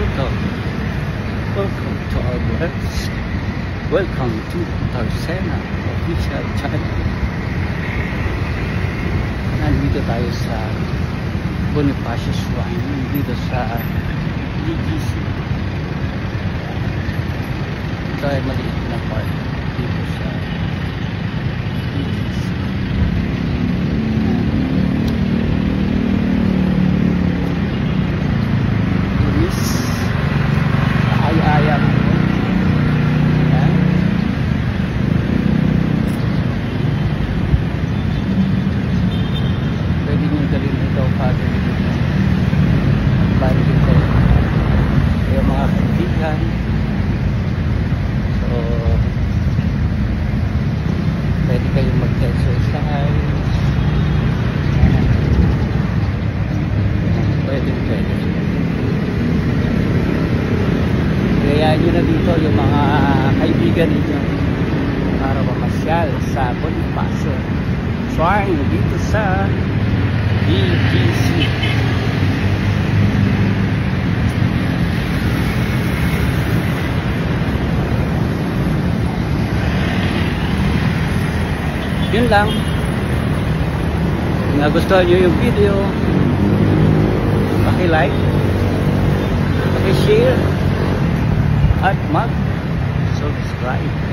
Welcome. Welcome to our works. Welcome to Tarsena official channel. Nandito tayo sa Bonifacio Shrine, dito sa BGC. Ito ay maliit na park dito sa BGC. So pwede kayong mag-exercise, pwede kaya nyo na dito yung mga kaibigan ninyo para mamasyal sa Bonifacio Shrine dito sa BGC. Yun lang. Kung nagustuhan nyo yung video, paki-like, paki-share, at mag-subscribe.